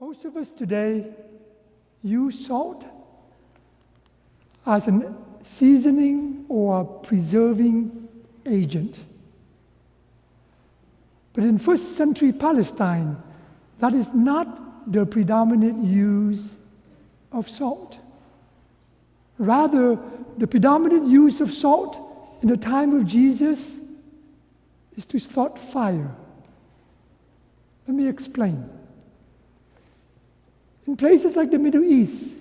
Most of us today use salt as a seasoning or preserving agent. But in first century Palestine, that is not the predominant use of salt. Rather, the predominant use of salt in the time of Jesus is to start fire. Let me explain. In places like the Middle East,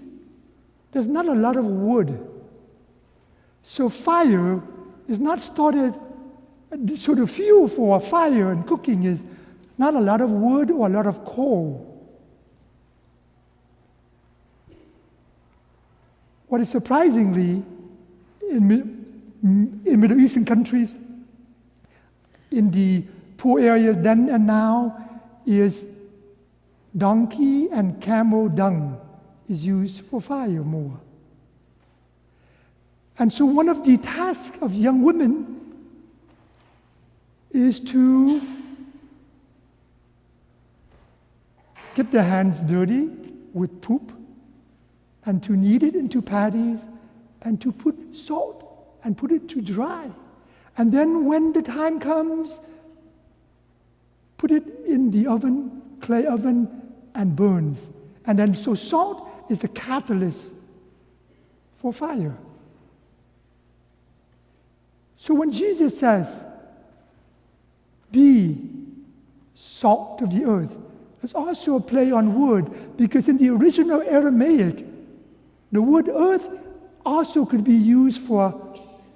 there's not a lot of wood. So fire is not started, so the fuel for a fire and cooking is not a lot of wood or a lot of coal. What is surprisingly, in Middle Eastern countries, in the poor areas then and now, is donkey and camel dung is used for fire more. And so one of the tasks of young women is to get their hands dirty with poop and to knead it into patties and to put salt and put it to dry. And then when the time comes, put it in the oven, clay oven, and burns. And then so salt is the catalyst for fire. So when Jesus says, be salt of the earth, there's also a play on wood, because in the original Aramaic, the word earth also could be used for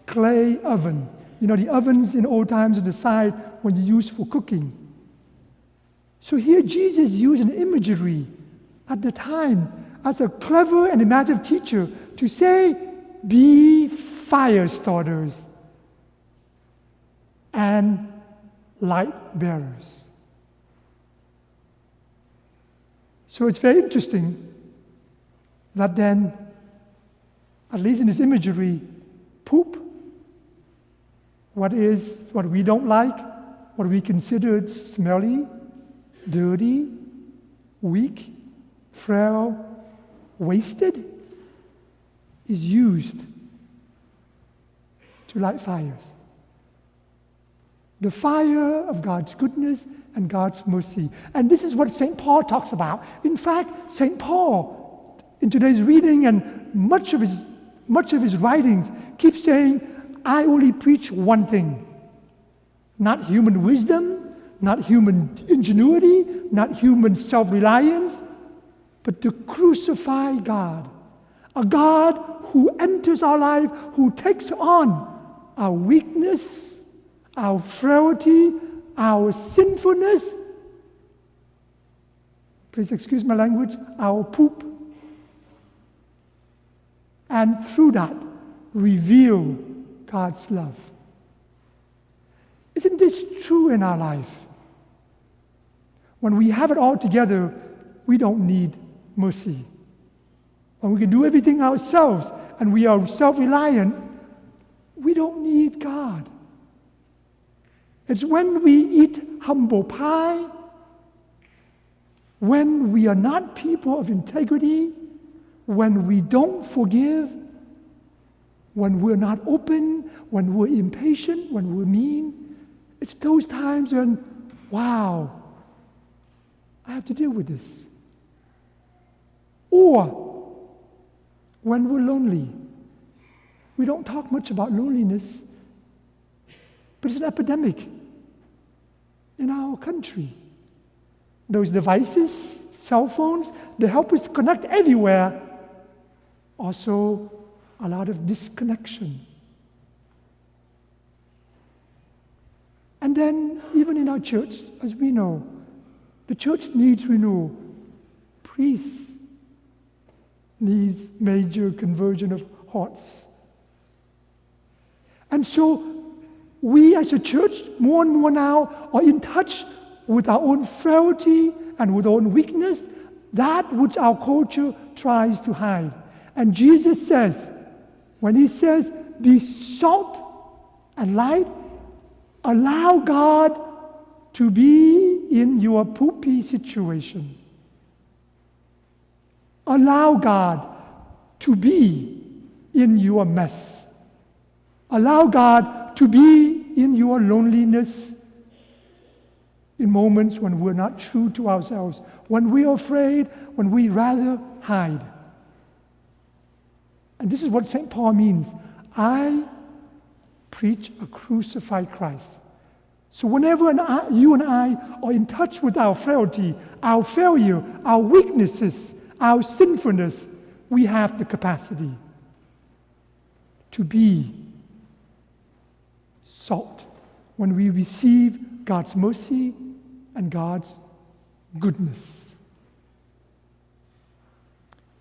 clay oven. You know, the ovens in old times on the side when you use for cooking. So here Jesus used an imagery at the time as a clever and imaginative teacher to say, be fire starters and light bearers. So it's very interesting that then, at least in this imagery, poop, what we don't like, what we consider smelly, dirty, weak, frail, wasted, is used to light fires. The fire of God's goodness and God's mercy. And this is what St. Paul talks about. In fact, St. Paul, in today's reading and much of his writings, keeps saying, I only preach one thing. Not human wisdom, not human ingenuity, not human self-reliance, but the crucified God. A God who enters our life, who takes on our weakness, our frailty, our sinfulness, please excuse my language, our poop, and through that, reveal God's love. Isn't this true in our life? When we have it all together, we don't need mercy. When we can do everything ourselves and we are self-reliant, we don't need God. It's when we eat humble pie, when we are not people of integrity, when we don't forgive, when we're not open, when we're impatient, when we're mean. It's those times when, wow, I have to deal with this. Or when we're lonely. We don't talk much about loneliness, but it's an epidemic in our country. Those devices, cell phones, they help us connect everywhere. Also, a lot of disconnection. And then, even in our church, as we know, the church needs renewal. Priests needs major conversion of hearts. And so, we as a church, more and more now, are in touch with our own frailty and with our own weakness, that which our culture tries to hide. And Jesus says, when he says, be salt and light, allow God to be in your poopy situation. Allow God to be in your mess. Allow God to be in your loneliness, in moments when we're not true to ourselves, when we're afraid, when we rather hide. And this is what St. Paul means. I preach a crucified Christ. So whenever you and I are in touch with our frailty, our failure, our weaknesses, our sinfulness, we have the capacity to be salt when we receive God's mercy and God's goodness.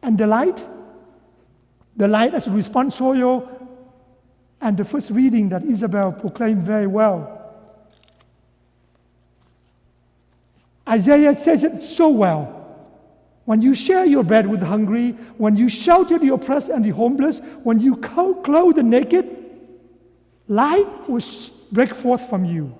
And the light as a responsorial, and the first reading that Isabel proclaimed very well. Isaiah says it so well. When you share your bread with the hungry, when you shelter the oppressed and the homeless, when you clothe the naked, light will break forth from you.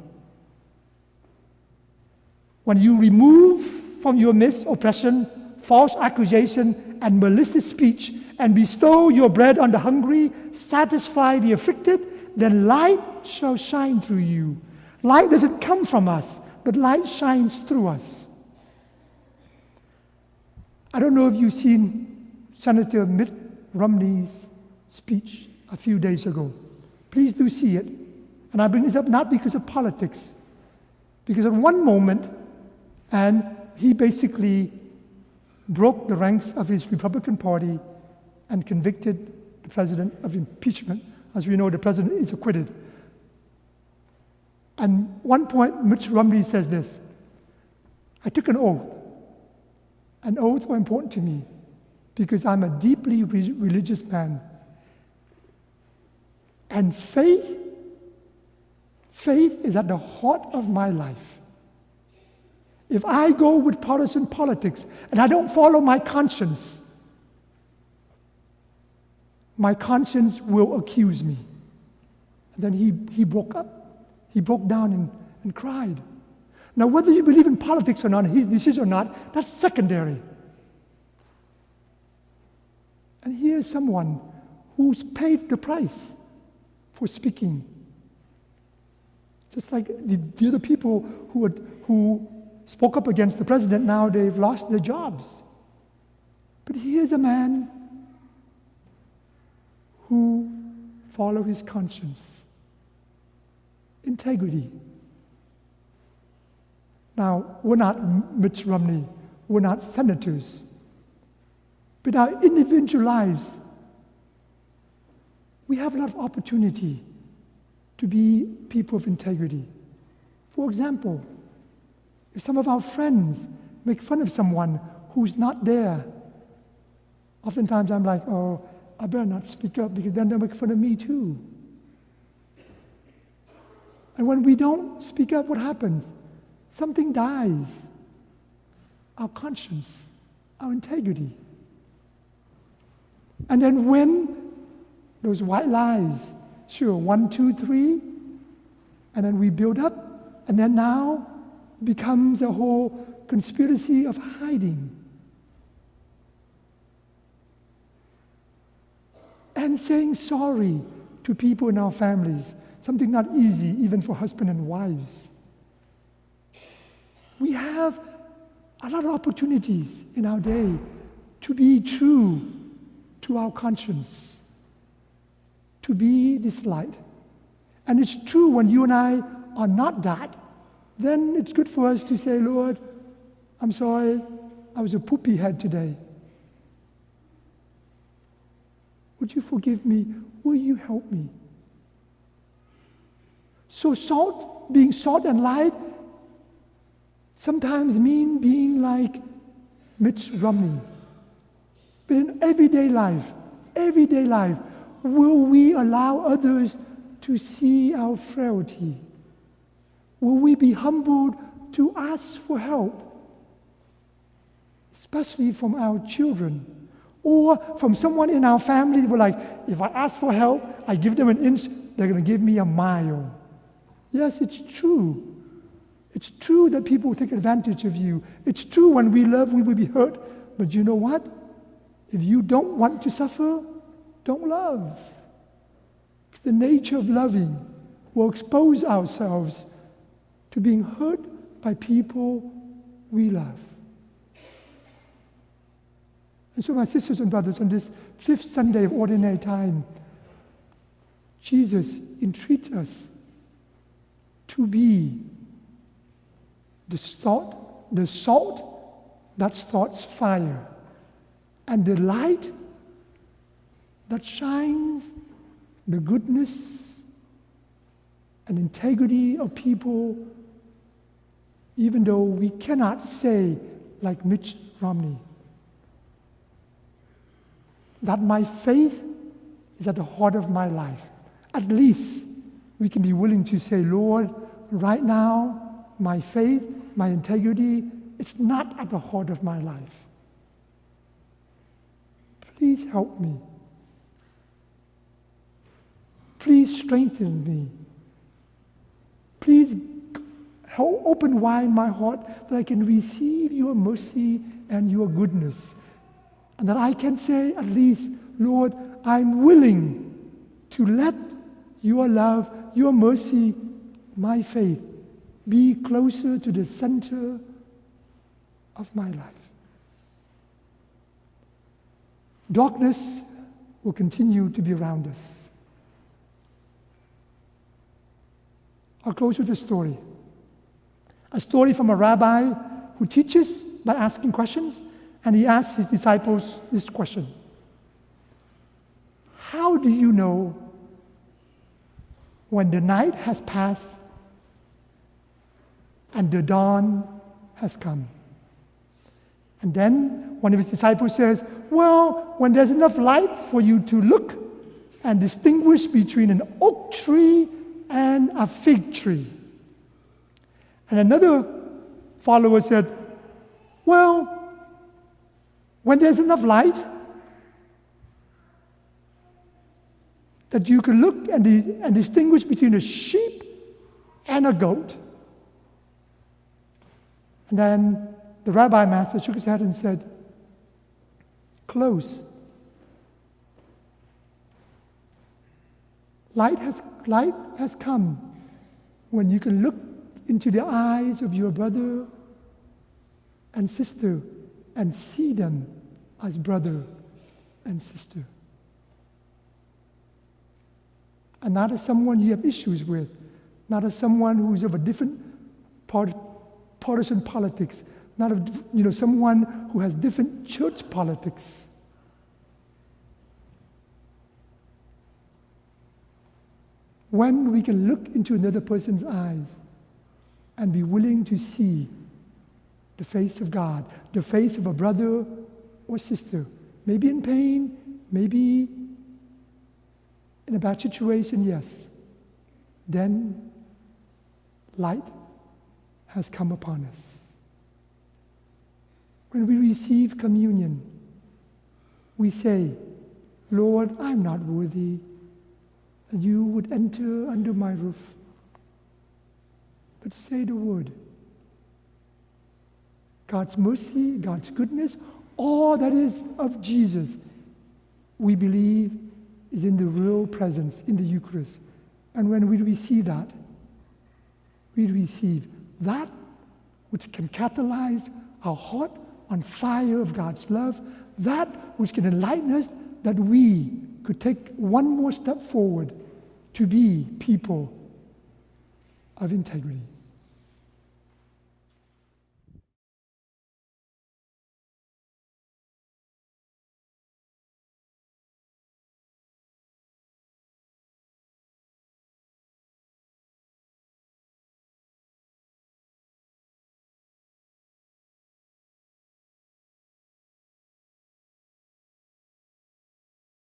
When you remove from your midst oppression, false accusation, and malicious speech, and bestow your bread on the hungry, satisfy the afflicted, then light shall shine through you. Light doesn't come from us, but light shines through us. I don't know if you've seen Senator Mitt Romney's speech a few days ago. Please do see it. And I bring this up not because of politics, because at one moment, and he basically broke the ranks of his Republican Party and convicted the president of impeachment. As we know, the president is acquitted. And one point, Mitch Romney says this: I took an oath. And oaths were important to me because I'm a deeply religious man. And faith is at the heart of my life. If I go with partisan politics and I don't follow my conscience will accuse me. And then he broke up. He broke down and cried. Now, whether you believe in politics or not, his decision or not, that's secondary. And here's someone who's paid the price for speaking. Just like the other people who spoke up against the president, now they've lost their jobs. But here's a man who followed his conscience. Integrity. Now, we're not Mitch Romney, we're not senators, but our individual lives, we have a lot of opportunity to be people of integrity. For example, if some of our friends make fun of someone who's not there, oftentimes I'm like, oh, I better not speak up because then they'll make fun of me too. And when we don't speak up, what happens? Something dies. Our conscience, our integrity. And then when those white lies, sure, 1, 2, 3, and then we build up, and then now becomes a whole conspiracy of hiding. And saying sorry to people in our families, something not easy even for husband and wives. We have a lot of opportunities in our day to be true to our conscience, to be this light. And it's true when you and I are not that, then it's good for us to say, Lord, I'm sorry, I was a poopy head today. Would you forgive me? Will you help me? So being salt and light, sometimes mean being like Mitch Romney. But in everyday life, will we allow others to see our frailty? Will we be humbled to ask for help? Especially from our children. Or from someone in our family, we're like, if I ask for help, I give them an inch, they're going to give me a mile. Yes, it's true. It's true that people take advantage of you. It's true when we love, we will be hurt. But you know what? If you don't want to suffer, don't love. The nature of loving will expose ourselves to being hurt by people we love. And so, my sisters and brothers, on this 5th Sunday of Ordinary Time, Jesus entreats us to be the salt that starts fire, and the light that shines the goodness and integrity of people, even though we cannot say, like Mitch Romney, that my faith is at the heart of my life. At least we can be willing to say, Lord, right now, my faith, my integrity, it's not at the heart of my life. Please help me. Please strengthen me. Please help open wide my heart that I can receive your mercy and your goodness. And that I can say at least, Lord, I'm willing to let your love, your mercy, my faith be closer to the center of my life. Darkness will continue to be around us. I'll close with a story. A story from a rabbi who teaches by asking questions, and he asks his disciples this question: how do you know when the night has passed and the dawn has come? And then one of his disciples says, well, when there's enough light for you to look and distinguish between an oak tree and a fig tree. And another follower said, well, when there's enough light that you can look and distinguish between a sheep and a goat. And then the rabbi master shook his head and said, close. Light has come when you can look into the eyes of your brother and sister and see them as brother and sister. And not as someone you have issues with, not as someone who's of a different partisan politics, not of someone who has different church politics. When we can look into another person's eyes and be willing to see the face of God, the face of a brother or sister, maybe in pain, maybe in a bad situation, yes, then light has come upon us. When we receive communion, we say, Lord, I'm not worthy that you would enter under my roof. But say the word. God's mercy, God's goodness, all that is of Jesus, we believe is in the real presence, in the Eucharist. And when we receive that, we receive that which can catalyze our heart on fire of God's love, that which can enlighten us that we could take one more step forward to be people of integrity.